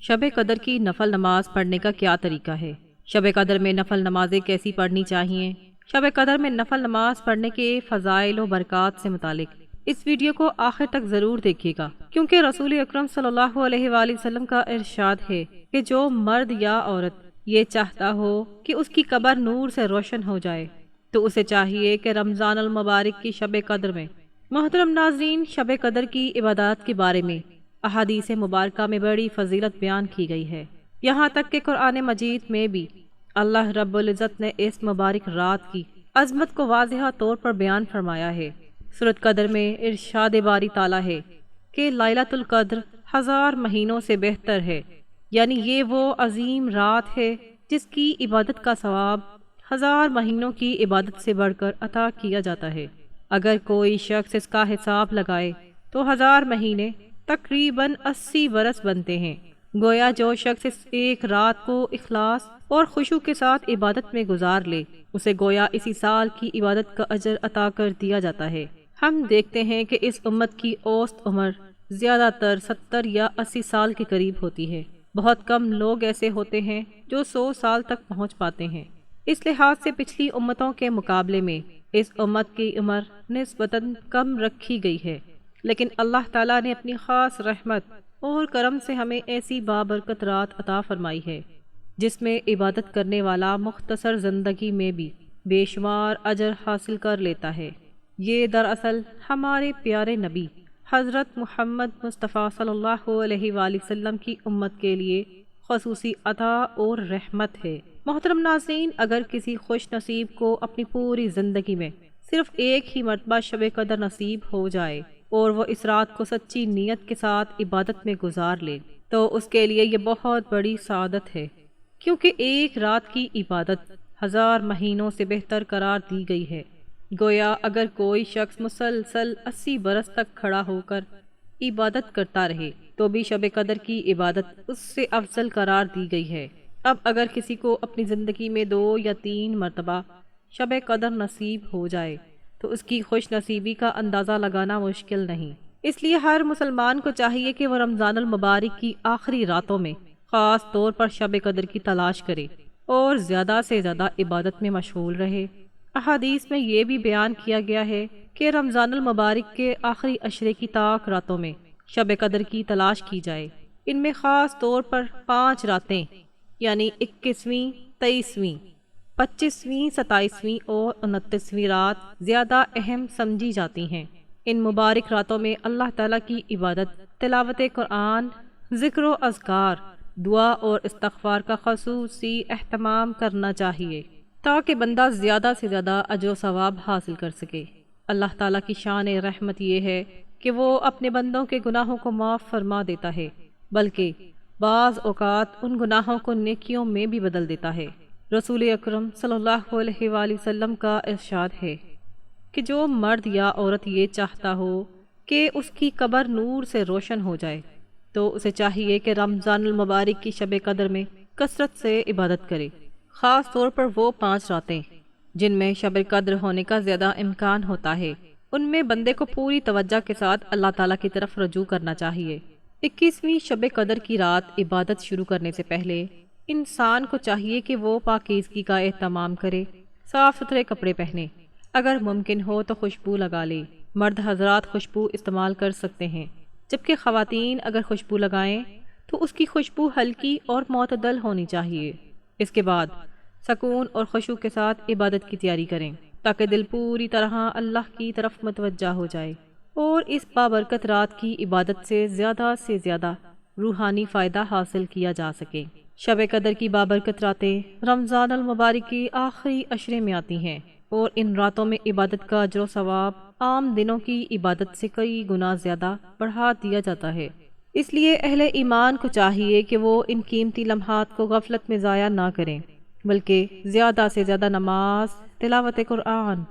شب قدر کی نفل نماز پڑھنے کا کیا طریقہ ہے؟ شب قدر میں نفل نمازیں کیسی پڑھنی چاہیے؟ شب قدر میں نفل نماز پڑھنے کے فضائل و برکات سے متعلق اس ویڈیو کو آخر تک ضرور دیکھیے گا، کیونکہ رسول اکرم صلی اللہ علیہ وآلہ وسلم کا ارشاد ہے کہ جو مرد یا عورت یہ چاہتا ہو کہ اس کی قبر نور سے روشن ہو جائے تو اسے چاہیے کہ رمضان المبارک کی شب قدر میں۔ محترم ناظرین، شب قدر کی عبادات کے بارے میں احادیث مبارکہ میں بڑی فضیلت بیان کی گئی ہے، یہاں تک کہ قرآن مجید میں بھی اللہ رب العزت نے اس مبارک رات کی عظمت کو واضح طور پر بیان فرمایا ہے۔ سورۃ قدر میں ارشاد باری تعالیٰ ہے کہ لیلۃ القدر 1000 مہینوں سے بہتر ہے، یعنی یہ وہ عظیم رات ہے جس کی عبادت کا ثواب 1000 مہینوں کی عبادت سے بڑھ کر عطا کیا جاتا ہے۔ اگر کوئی شخص اس کا حساب لگائے تو 1000 مہینے تقریباً 80 برس بنتے ہیں۔ گویا جو شخص اس ایک رات کو اخلاص اور خشوع کے ساتھ عبادت میں گزار لے، اسے گویا اسی سال کی عبادت کا اجر عطا کر دیا جاتا ہے۔ ہم دیکھتے ہیں کہ اس امت کی اوسط عمر زیادہ تر 70 یا 80 سال کے قریب ہوتی ہے۔ بہت کم لوگ ایسے ہوتے ہیں جو 100 سال تک پہنچ پاتے ہیں۔ اس لحاظ سے پچھلی امتوں کے مقابلے میں اس امت کی عمر نسبتاً کم رکھی گئی ہے، لیکن اللہ تعالیٰ نے اپنی خاص رحمت اور کرم سے ہمیں ایسی بابرکت رات عطا فرمائی ہے جس میں عبادت کرنے والا مختصر زندگی میں بھی بے شمار اجر حاصل کر لیتا ہے۔ یہ دراصل ہمارے پیارے نبی حضرت محمد مصطفیٰ صلی اللہ علیہ وآلہ وسلم کی امت کے لیے خصوصی عطا اور رحمت ہے۔ محترم ناظرین، اگر کسی خوش نصیب کو اپنی پوری زندگی میں صرف ایک ہی مرتبہ شب قدر نصیب ہو جائے اور وہ اس رات کو سچی نیت کے ساتھ عبادت میں گزار لے تو اس کے لیے یہ بہت بڑی سعادت ہے، کیونکہ ایک رات کی عبادت 1000 مہینوں سے بہتر قرار دی گئی ہے۔ گویا اگر کوئی شخص مسلسل 80 برس تک کھڑا ہو کر عبادت کرتا رہے تو بھی شب قدر کی عبادت اس سے افضل قرار دی گئی ہے۔ اب اگر کسی کو اپنی زندگی میں 2 یا 3 مرتبہ شب قدر نصیب ہو جائے تو اس کی خوش نصیبی کا اندازہ لگانا مشکل نہیں۔ اس لیے ہر مسلمان کو چاہیے کہ وہ رمضان المبارک کی آخری راتوں میں خاص طور پر شب قدر کی تلاش کرے اور زیادہ سے زیادہ عبادت میں مشغول رہے۔ احادیث میں یہ بھی بیان کیا گیا ہے کہ رمضان المبارک کے آخری عشرے کی طاق راتوں میں شب قدر کی تلاش کی جائے۔ ان میں خاص طور پر 5 راتیں یعنی 21ویں، 23ویں، 25ویں، 27ویں اور 29ویں رات زیادہ اہم سمجھی جاتی ہیں۔ ان مبارک راتوں میں اللہ تعالیٰ کی عبادت، تلاوت قرآن، ذکر و اذکار، دعا اور استغفار کا خصوصی اہتمام کرنا چاہیے تاکہ بندہ زیادہ سے زیادہ اجر و ثواب حاصل کر سکے۔ اللہ تعالیٰ کی شان رحمت یہ ہے کہ وہ اپنے بندوں کے گناہوں کو معاف فرما دیتا ہے، بلکہ بعض اوقات ان گناہوں کو نیکیوں میں بھی بدل دیتا ہے۔ رسول اکرم صلی اللہ علیہ وآلہ وسلم کا ارشاد ہے کہ جو مرد یا عورت یہ چاہتا ہو کہ اس کی قبر نور سے روشن ہو جائے تو اسے چاہیے کہ رمضان المبارک کی شب قدر میں کثرت سے عبادت کرے، خاص طور پر وہ 5 راتیں جن میں شب قدر ہونے کا زیادہ امکان ہوتا ہے۔ ان میں بندے کو پوری توجہ کے ساتھ اللہ تعالیٰ کی طرف رجوع کرنا چاہیے۔ 21ویں شب قدر کی رات عبادت شروع کرنے سے پہلے انسان کو چاہیے کہ وہ پاکیزگی کا اہتمام کرے، صاف ستھرے کپڑے پہنے، اگر ممکن ہو تو خوشبو لگا لے۔ مرد حضرات خوشبو استعمال کر سکتے ہیں، جبکہ خواتین اگر خوشبو لگائیں تو اس کی خوشبو ہلکی اور معتدل ہونی چاہیے۔ اس کے بعد سکون اور خشوع کے ساتھ عبادت کی تیاری کریں تاکہ دل پوری طرح اللہ کی طرف متوجہ ہو جائے اور اس بابرکت رات کی عبادت سے زیادہ روحانی فائدہ حاصل کیا جا سکے۔ شب قدر کی بابرکت راتیں رمضان المبارک کی آخری عشرے میں آتی ہیں اور ان راتوں میں عبادت کا اجر و ثواب عام دنوں کی عبادت سے کئی گنا زیادہ بڑھا دیا جاتا ہے۔ اس لیے اہل ایمان کو چاہیے کہ وہ ان قیمتی لمحات کو غفلت میں ضائع نہ کریں، بلکہ زیادہ سے زیادہ نماز، تلاوت قرآن،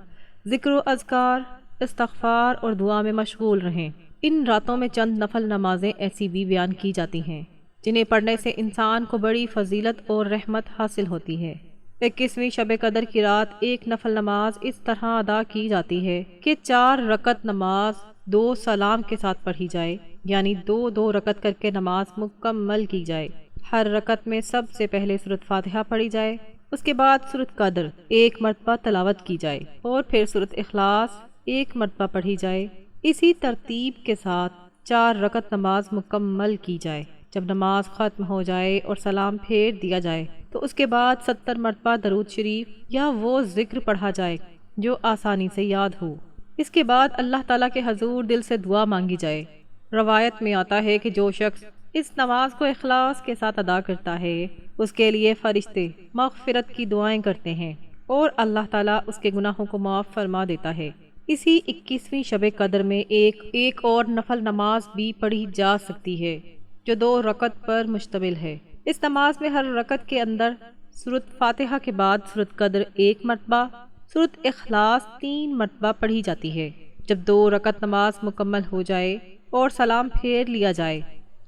ذکر و اذکار، استغفار اور دعا میں مشغول رہیں۔ ان راتوں میں چند نفل نمازیں ایسی بھی بیان کی جاتی ہیں جنہیں پڑھنے سے انسان کو بڑی فضیلت اور رحمت حاصل ہوتی ہے۔ 21ویں شب قدر کی رات ایک نفل نماز اس طرح ادا کی جاتی ہے کہ 4 رکعت نماز 2 سلام کے ساتھ پڑھی جائے، یعنی 2 رکعت کر کے نماز مکمل کی جائے۔ ہر رکعت میں سب سے پہلے سورۃ فاتحہ پڑھی جائے، اس کے بعد سورۃ قدر ایک مرتبہ تلاوت کی جائے اور پھر سورۃ اخلاص ایک مرتبہ پڑھی جائے۔ اسی ترتیب کے ساتھ 4 رکعت نماز مکمل کی جائے۔ جب نماز ختم ہو جائے اور سلام پھیر دیا جائے تو اس کے بعد 70 مرتبہ درود شریف یا وہ ذکر پڑھا جائے جو آسانی سے یاد ہو۔ اس کے بعد اللہ تعالیٰ کے حضور دل سے دعا مانگی جائے۔ روایت میں آتا ہے کہ جو شخص اس نماز کو اخلاص کے ساتھ ادا کرتا ہے اس کے لیے فرشتے مغفرت کی دعائیں کرتے ہیں اور اللہ تعالیٰ اس کے گناہوں کو معاف فرما دیتا ہے۔ اسی 21ویں شب قدر میں ایک اور نفل نماز بھی پڑھی جا سکتی ہے جو 2 رکعت پر مشتمل ہے۔ اس نماز میں ہر رکعت کے اندر سورۃ فاتحہ کے بعد سورۃ قدر 1 مرتبہ، سورۃ اخلاص 3 مرتبہ پڑھی جاتی ہے۔ جب 2 رکعت نماز مکمل ہو جائے اور سلام پھیر لیا جائے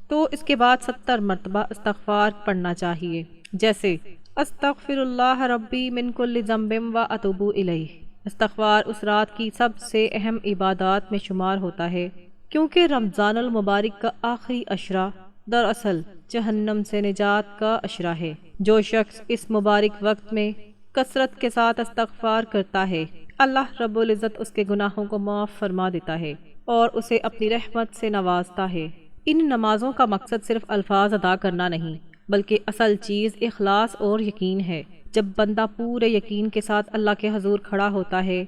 تو اس کے بعد 70 مرتبہ استغفار پڑھنا چاہیے، جیسے استغفر اللہ ربی من کل ذنب و اتوب الیہ۔ استغفار اس رات کی سب سے اہم عبادات میں شمار ہوتا ہے کیونکہ رمضان المبارک کا آخری عشرہ دراصل جہنم سے نجات کا عشرہ ہے۔ جو شخص اس مبارک وقت میں کثرت کے ساتھ استغفار کرتا ہے اللہ رب العزت اس کے گناہوں کو معاف فرما دیتا ہے اور اسے اپنی رحمت سے نوازتا ہے۔ ان نمازوں کا مقصد صرف الفاظ ادا کرنا نہیں بلکہ اصل چیز اخلاص اور یقین ہے۔ جب بندہ پورے یقین کے ساتھ اللہ کے حضور کھڑا ہوتا ہے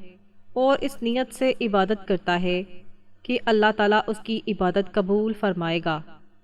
اور اس نیت سے عبادت کرتا ہے کہ اللہ تعالیٰ اس کی عبادت قبول فرمائے گا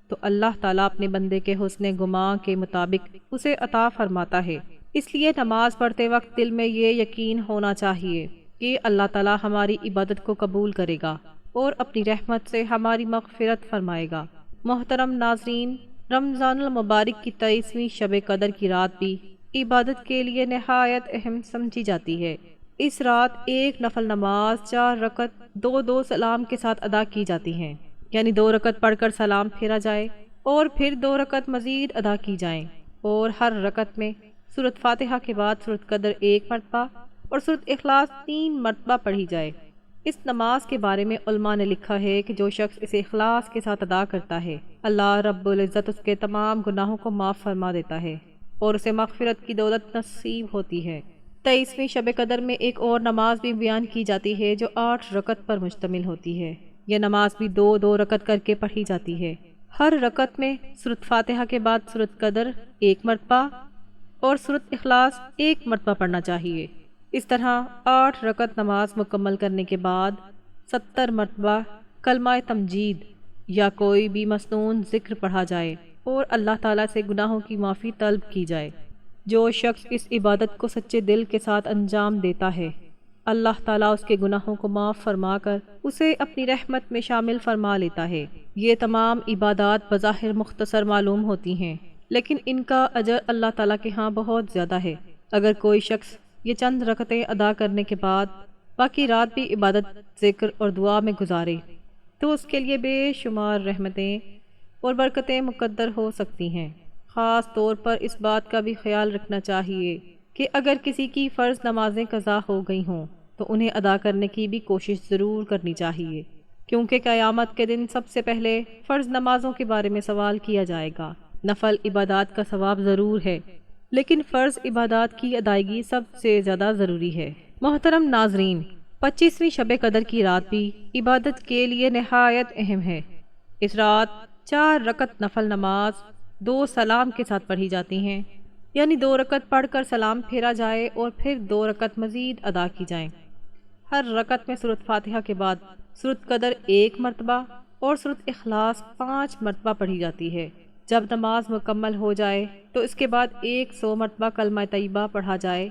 تو اللہ تعالیٰ اپنے بندے کے حسن گمان کے مطابق اسے عطا فرماتا ہے۔ اس لیے نماز پڑھتے وقت دل میں یہ یقین ہونا چاہیے کہ اللہ تعالیٰ ہماری عبادت کو قبول کرے گا اور اپنی رحمت سے ہماری مغفرت فرمائے گا۔ محترم ناظرین، رمضان المبارک کی 23ویں شب قدر کی رات بھی عبادت کے لیے نہایت اہم سمجھی جاتی ہے۔ اس رات ایک نفل نماز 4 رکعت 2 سلام کے ساتھ ادا کی جاتی ہیں، یعنی 2 رکعت پڑھ کر سلام پھیرا جائے اور پھر 2 رکعت مزید ادا کی جائیں اور ہر رکعت میں سورۃ فاتحہ کے بعد سورۃ قدر 1 مرتبہ اور سورۃ اخلاص 3 مرتبہ پڑھی جائے۔ اس نماز کے بارے میں علماء نے لکھا ہے کہ جو شخص اسے اخلاص کے ساتھ ادا کرتا ہے اللہ رب العزت اس کے تمام گناہوں کو معاف فرما دیتا ہے اور اسے مغفرت کی دولت نصیب ہوتی ہے۔ 23ویں شب قدر میں ایک اور نماز بھی بیان کی جاتی ہے جو 8 رکعت پر مشتمل ہوتی ہے۔ یہ نماز بھی 2 رکعت کر کے پڑھی جاتی ہے۔ ہر رکعت میں سورۃ فاتحہ کے بعد سورۃ قدر 1 مرتبہ اور سورۃ اخلاص 1 مرتبہ پڑھنا چاہیے۔ اس طرح 8 رکعت نماز مکمل کرنے کے بعد 70 مرتبہ کلمہ تمجید یا کوئی بھی مسنون ذکر پڑھا جائے اور اللہ تعالیٰ سے گناہوں کی معافی طلب کی جائے۔ جو شخص اس عبادت کو سچے دل کے ساتھ انجام دیتا ہے اللہ تعالیٰ اس کے گناہوں کو معاف فرما کر اسے اپنی رحمت میں شامل فرما لیتا ہے۔ یہ تمام عبادات بظاہر مختصر معلوم ہوتی ہیں لیکن ان کا اجر اللہ تعالیٰ کے ہاں بہت زیادہ ہے۔ اگر کوئی شخص یہ چند رکعتیں ادا کرنے کے بعد باقی رات بھی عبادت، ذکر اور دعا میں گزارے تو اس کے لیے بے شمار رحمتیں اور برکتیں مقدر ہو سکتی ہیں۔ خاص طور پر اس بات کا بھی خیال رکھنا چاہیے کہ اگر کسی کی فرض نمازیں قضا ہو گئی ہوں تو انہیں ادا کرنے کی بھی کوشش ضرور کرنی چاہیے، کیونکہ قیامت کے دن سب سے پہلے فرض نمازوں کے بارے میں سوال کیا جائے گا۔ نفل عبادات کا ثواب ضرور ہے لیکن فرض عبادات کی ادائیگی سب سے زیادہ ضروری ہے۔ محترم ناظرین، 25ویں شب قدر کی رات بھی عبادت کے لیے نہایت اہم ہے۔ اس رات 4 رکعت نفل نماز 2 سلام کے ساتھ پڑھی جاتی ہیں، یعنی 2 رکعت پڑھ کر سلام پھیرا جائے اور پھر 2 رکعت مزید ادا کی جائیں۔ ہر رکعت میں سورۃ فاتحہ کے بعد سورۃ قدر 1 مرتبہ اور سورۃ اخلاص 5 مرتبہ پڑھی جاتی ہے۔ جب نماز مکمل ہو جائے تو اس کے بعد 100 مرتبہ کلمہ طیبہ پڑھا جائے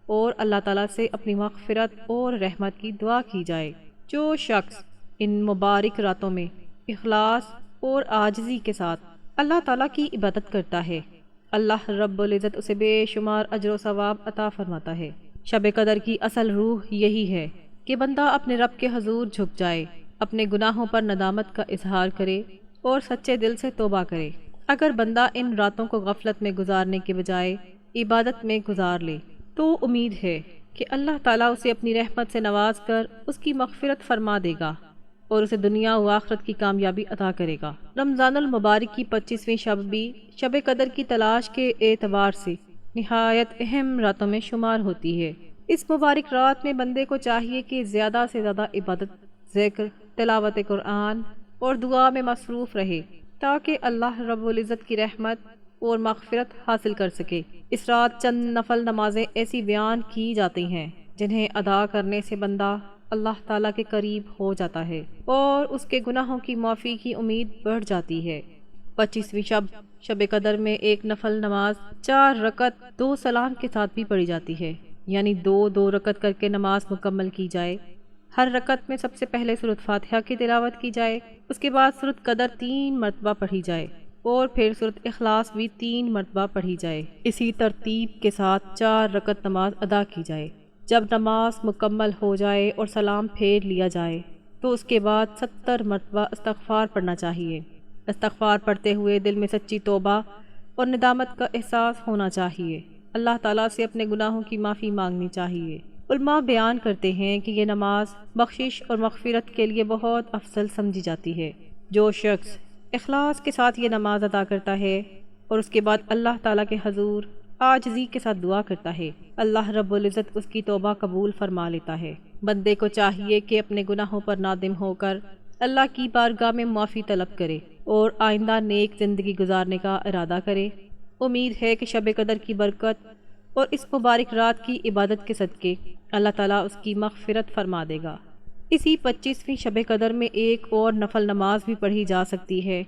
اور اللہ تعالیٰ سے اپنی مغفرت اور رحمت کی دعا کی جائے۔ جو شخص ان مبارک راتوں میں اخلاص اور عاجزی کے ساتھ اللہ تعالیٰ کی عبادت کرتا ہے اللہ رب العزت اسے بے شمار اجر و ثواب عطا فرماتا ہے۔ شب قدر کی اصل روح یہی ہے کہ بندہ اپنے رب کے حضور جھک جائے، اپنے گناہوں پر ندامت کا اظہار کرے اور سچے دل سے توبہ کرے۔ اگر بندہ ان راتوں کو غفلت میں گزارنے کے بجائے عبادت میں گزار لے تو امید ہے کہ اللہ تعالیٰ اسے اپنی رحمت سے نواز کر اس کی مغفرت فرما دے گا اور اسے دنیا و آخرت کی کامیابی عطا کرے گا۔ رمضان المبارک کی 25ویں شب بھی شب قدر کی تلاش کے اعتبار سے نہایت اہم راتوں میں شمار ہوتی ہے۔ اس مبارک رات میں بندے کو چاہیے کہ زیادہ سے زیادہ عبادت، ذکر، تلاوت قرآن اور دعا میں مصروف رہے تاکہ اللہ رب العزت کی رحمت اور مغفرت حاصل کر سکے۔ اس رات چند نفل نمازیں ایسی بیان کی جاتی ہیں جنہیں ادا کرنے سے بندہ اللہ تعالیٰ کے قریب ہو جاتا ہے اور اس کے گناہوں کی معافی کی امید بڑھ جاتی ہے۔ 25ویں شب قدر میں ایک نفل نماز 4 رکعت 2 سلام کے ساتھ بھی پڑھی جاتی ہے، یعنی 2 رکعت کر کے نماز مکمل کی جائے۔ ہر رکعت میں سب سے پہلے سورۃ فاتحہ کی تلاوت کی جائے، اس کے بعد سورۃ قدر 3 مرتبہ پڑھی جائے اور پھر سورۃ اخلاص بھی 3 مرتبہ پڑھی جائے۔ اسی ترتیب کے ساتھ 4 رکعت نماز ادا کی جائے۔ جب نماز مکمل ہو جائے اور سلام پھیر لیا جائے تو اس کے بعد 70 مرتبہ استغفار پڑھنا چاہیے۔ استغفار پڑھتے ہوئے دل میں سچی توبہ اور ندامت کا احساس ہونا چاہیے۔ اللہ تعالیٰ سے اپنے گناہوں کی معافی مانگنی چاہیے۔ علماء بیان کرتے ہیں کہ یہ نماز بخشش اور مغفرت کے لیے بہت افضل سمجھی جاتی ہے۔ جو شخص اخلاص کے ساتھ یہ نماز ادا کرتا ہے اور اس کے بعد اللہ تعالیٰ کے حضور عاجزی کے ساتھ دعا کرتا ہے، اللہ رب العزت اس کی توبہ قبول فرما لیتا ہے۔ بندے کو چاہیے کہ اپنے گناہوں پر نادم ہو کر اللہ کی بارگاہ میں معافی طلب کرے اور آئندہ نیک زندگی گزارنے کا ارادہ کرے۔ امید ہے کہ شب قدر کی برکت اور اس مبارک رات کی عبادت کے صدقے اللہ تعالیٰ اس کی مغفرت فرما دے گا۔ اسی 25ویں شب قدر میں ایک اور نفل نماز بھی پڑھی جا سکتی ہے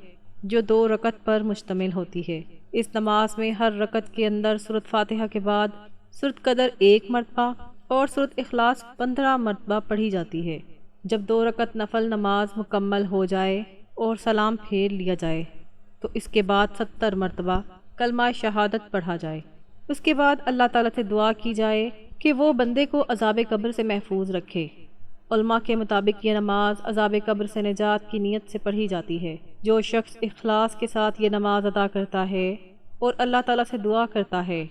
جو 2 رکعت پر مشتمل ہوتی ہے۔ اس نماز میں ہر رکعت کے اندر سورۃ فاتحہ کے بعد سورۃ قدر 1 مرتبہ اور سورۃ اخلاص 15 مرتبہ پڑھی جاتی ہے۔ جب 2 رکعت نفل نماز مکمل ہو جائے اور سلام پھیر لیا جائے تو اس کے بعد 70 مرتبہ کلمہ شہادت پڑھا جائے۔ اس کے بعد اللہ تعالیٰ سے دعا کی جائے کہ وہ بندے کو عذاب قبر سے محفوظ رکھے۔ علماء کے مطابق یہ نماز عذاب قبر سے نجات کی نیت سے پڑھی جاتی ہے۔ جو شخص اخلاص کے ساتھ یہ نماز ادا کرتا ہے اور اللہ تعالیٰ سے دعا کرتا ہے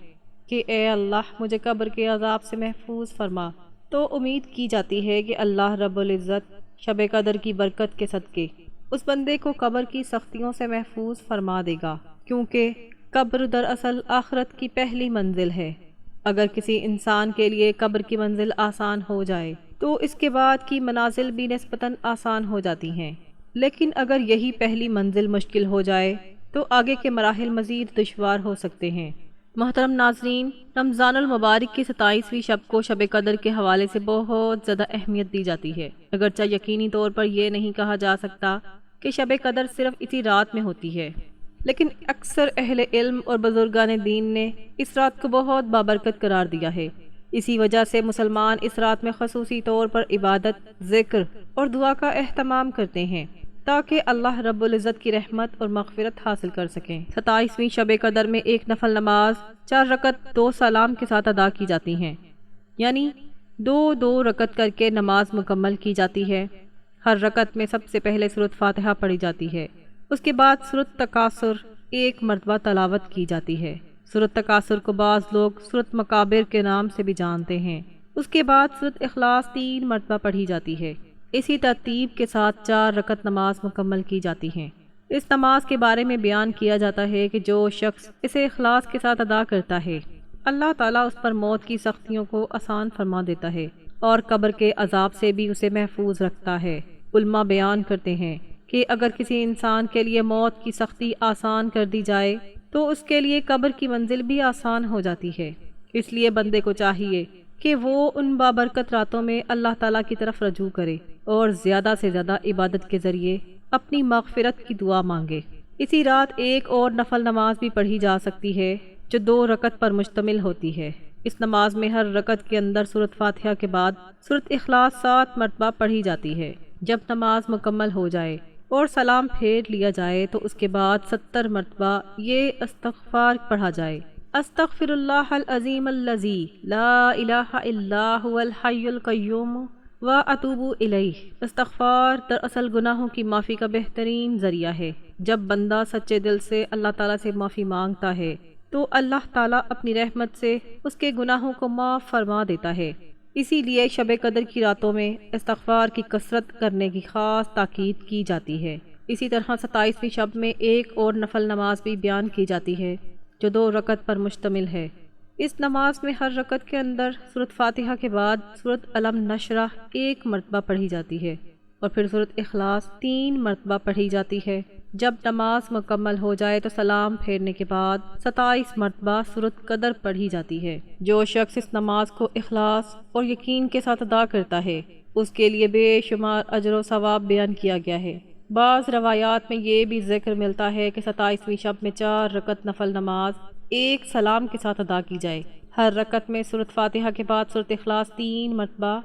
کہ اے اللہ مجھے قبر کے عذاب سے محفوظ فرما، تو امید کی جاتی ہے کہ اللہ رب العزت شب قدر کی برکت کے صدقے اس بندے کو قبر کی سختیوں سے محفوظ فرما دے گا، کیونکہ قبر دراصل آخرت کی پہلی منزل ہے۔ اگر کسی انسان کے لیے قبر کی منزل آسان ہو جائے تو اس کے بعد کی منازل بھی نسبتاً آسان ہو جاتی ہیں، لیکن اگر یہی پہلی منزل مشکل ہو جائے تو آگے کے مراحل مزید دشوار ہو سکتے ہیں۔ محترم ناظرین، رمضان المبارک کی 27ویں شب کو شب قدر کے حوالے سے بہت زیادہ اہمیت دی جاتی ہے، اگرچہ یقینی طور پر یہ نہیں کہا جا سکتا کہ شب قدر صرف اسی رات میں ہوتی ہے، لیکن اکثر اہل علم اور بزرگان دین نے اس رات کو بہت بابرکت قرار دیا ہے۔ اسی وجہ سے مسلمان اس رات میں خصوصی طور پر عبادت، ذکر اور دعا کا اہتمام کرتے ہیں تاکہ اللہ رب العزت کی رحمت اور مغفرت حاصل کر سکیں۔ 27ویں شب قدر میں ایک نفل نماز 4 رکعت 2 سلام کے ساتھ ادا کی جاتی ہیں، یعنی 2 رکعت کر کے نماز مکمل کی جاتی ہے۔ ہر رکعت میں سب سے پہلے سورۃ فاتحہ پڑھی جاتی ہے، اس کے بعد سورۃ تکاثر 1 مرتبہ تلاوت کی جاتی ہے۔ سورۃ تکاثر کو بعض لوگ سورۃ مکابر کے نام سے بھی جانتے ہیں۔ اس کے بعد سورۃ اخلاص 3 مرتبہ پڑھی جاتی ہے۔ اسی ترتیب کے ساتھ 4 رکعت نماز مکمل کی جاتی ہیں۔ اس نماز کے بارے میں بیان کیا جاتا ہے کہ جو شخص اسے اخلاص کے ساتھ ادا کرتا ہے، اللہ تعالیٰ اس پر موت کی سختیوں کو آسان فرما دیتا ہے اور قبر کے عذاب سے بھی اسے محفوظ رکھتا ہے۔ علماء بیان کرتے ہیں کہ اگر کسی انسان کے لیے موت کی سختی آسان کر دی جائے تو اس کے لیے قبر کی منزل بھی آسان ہو جاتی ہے۔ اس لیے بندے کو چاہیے کہ وہ ان بابرکت راتوں میں اللہ تعالیٰ کی طرف رجوع کرے اور زیادہ سے زیادہ عبادت کے ذریعے اپنی مغفرت کی دعا مانگے۔ اسی رات ایک اور نفل نماز بھی پڑھی جا سکتی ہے جو 2 رکعت پر مشتمل ہوتی ہے۔ اس نماز میں ہر رکعت کے اندر سورۃ فاتحہ کے بعد سورۃ اخلاص 7 مرتبہ پڑھی جاتی ہے۔ جب نماز مکمل ہو جائے اور سلام پھیر لیا جائے تو اس کے بعد 70 مرتبہ یہ استغفار پڑھا جائے: استغفر اللہ العظیم الذی لا الہ الا هو الحی القیوم واتوب الیہ۔ استغفار دراصل گناہوں کی معافی کا بہترین ذریعہ ہے۔ جب بندہ سچے دل سے اللہ تعالیٰ سے معافی مانگتا ہے تو اللہ تعالیٰ اپنی رحمت سے اس کے گناہوں کو معاف فرما دیتا ہے۔ اسی لیے شب قدر کی راتوں میں استغفار کی کثرت کرنے کی خاص تاکید کی جاتی ہے۔ اسی طرح 27ویں شب میں ایک اور نفل نماز بھی بیان کی جاتی ہے جو 2 رکعت پر مشتمل ہے۔ اس نماز میں ہر رکعت کے اندر سورۃ فاتحہ کے بعد سورۃ الم نشرح 1 مرتبہ پڑھی جاتی ہے اور پھر سورۃ اخلاص 3 مرتبہ پڑھی جاتی ہے۔ جب نماز مکمل ہو جائے تو سلام پھیرنے کے بعد 27 مرتبہ سورۃ قدر پڑھی جاتی ہے۔ جو شخص اس نماز کو اخلاص اور یقین کے ساتھ ادا کرتا ہے اس کے لیے بے شمار اجر و ثواب بیان کیا گیا ہے۔ بعض روایات میں یہ بھی ذکر ملتا ہے کہ 27ویں شب میں 4 رکعت نفل نماز ایک سلام کے ساتھ ادا کی جائے۔ ہر رکعت میں سورۃ فاتحہ کے بعد سورۃ اخلاص 3 مرتبہ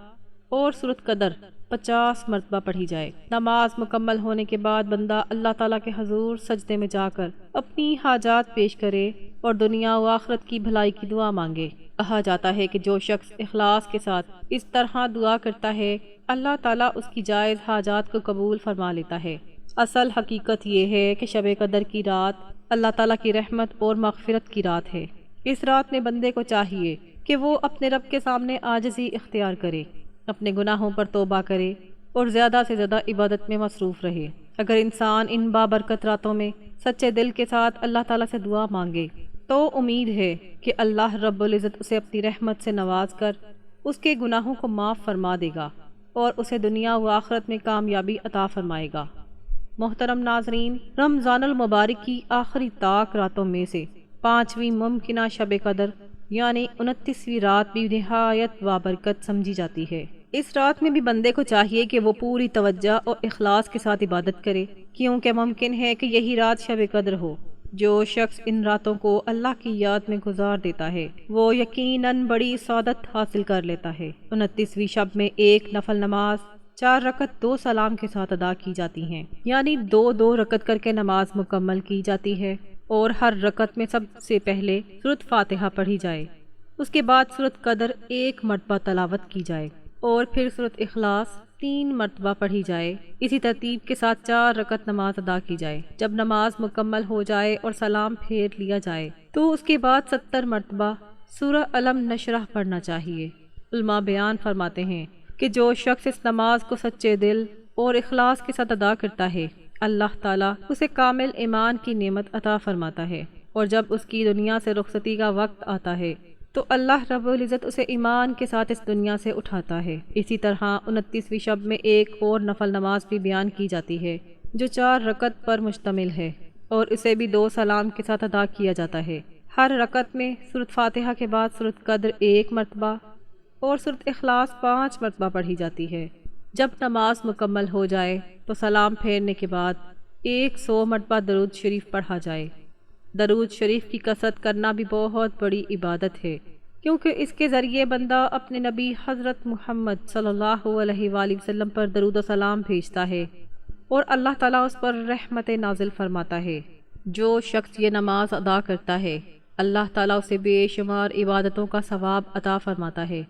اور سورۃ قدر 50 مرتبہ پڑھی جائے۔ نماز مکمل ہونے کے بعد بندہ اللہ تعالیٰ کے حضور سجدے میں جا کر اپنی حاجات پیش کرے اور دنیا و آخرت کی بھلائی کی دعا مانگے۔ کہا جاتا ہے کہ جو شخص اخلاص کے ساتھ اس طرح دعا کرتا ہے اللہ تعالیٰ اس کی جائز حاجات کو قبول فرما لیتا ہے۔ اصل حقیقت یہ ہے کہ شب قدر کی رات اللہ تعالیٰ کی رحمت اور مغفرت کی رات ہے۔ اس رات میں بندے کو چاہیے کہ وہ اپنے رب کے سامنے عاجزی اختیار کرے، اپنے گناہوں پر توبہ کرے اور زیادہ سے زیادہ عبادت میں مصروف رہے۔ اگر انسان ان بابرکت راتوں میں سچے دل کے ساتھ اللہ تعالیٰ سے دعا مانگے تو امید ہے کہ اللہ رب العزت اسے اپنی رحمت سے نواز کر اس کے گناہوں کو معاف فرما دے گا اور اسے دنیا و آخرت میں کامیابی عطا فرمائے گا۔ محترم ناظرین، رمضان المبارک کی آخری طاق راتوں میں سے 5ویں ممکنہ شب قدر یعنی 29ویں رات بھی نہایت بابرکت سمجھی جاتی ہے۔ اس رات میں بھی بندے کو چاہیے کہ وہ پوری توجہ اور اخلاص کے ساتھ عبادت کرے، کیونکہ ممکن ہے کہ یہی رات شب قدر ہو۔ جو شخص ان راتوں کو اللہ کی یاد میں گزار دیتا ہے وہ یقیناً بڑی سعادت حاصل کر لیتا ہے۔ 29ویں شب میں ایک نفل نماز 4 رکعت 2 سلام کے ساتھ ادا کی جاتی ہیں، یعنی 2 رکعت کر کے نماز مکمل کی جاتی ہے اور ہر رکعت میں سب سے پہلے سورۃ فاتحہ پڑھی جائے، اس کے بعد سورۃ قدر 1 مرتبہ تلاوت کی جائے اور پھر سورۃ اخلاص 3 مرتبہ پڑھی جائے۔ اسی ترتیب کے ساتھ 4 رکعت نماز ادا کی جائے۔ جب نماز مکمل ہو جائے اور سلام پھیر لیا جائے تو اس کے بعد 70 مرتبہ سورہ الم نشرح پڑھنا چاہیے۔ علماء بیان فرماتے ہیں کہ جو شخص اس نماز کو سچے دل اور اخلاص کے ساتھ ادا کرتا ہے اللہ تعالیٰ اسے کامل ایمان کی نعمت عطا فرماتا ہے، اور جب اس کی دنیا سے رخصتی کا وقت آتا ہے تو اللہ رب العزت اسے ایمان کے ساتھ اس دنیا سے اٹھاتا ہے۔ اسی طرح 29ویں شب میں ایک اور نفل نماز بھی بیان کی جاتی ہے جو 4 رکعت پر مشتمل ہے اور اسے بھی 2 سلام کے ساتھ ادا کیا جاتا ہے۔ ہر رکعت میں سورۃ فاتحہ کے بعد سورۃ قدر 1 مرتبہ اور سورۃ اخلاص 5 مرتبہ پڑھی جاتی ہے۔ جب نماز مکمل ہو جائے تو سلام پھیرنے کے بعد 100 مرتبہ درود شریف پڑھا جائے۔ درود شریف کی کثرت کرنا بھی بہت بڑی عبادت ہے، کیونکہ اس کے ذریعے بندہ اپنے نبی حضرت محمد صلی اللہ علیہ وآلہ وسلم پر درود و سلام بھیجتا ہے اور اللہ تعالیٰ اس پر رحمت نازل فرماتا ہے۔ جو شخص یہ نماز ادا کرتا ہے اللہ تعالیٰ اسے بے شمار عبادتوں کا ثواب عطا فرماتا ہے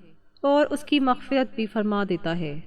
اور اس کی مغفرت بھی فرما دیتا ہے۔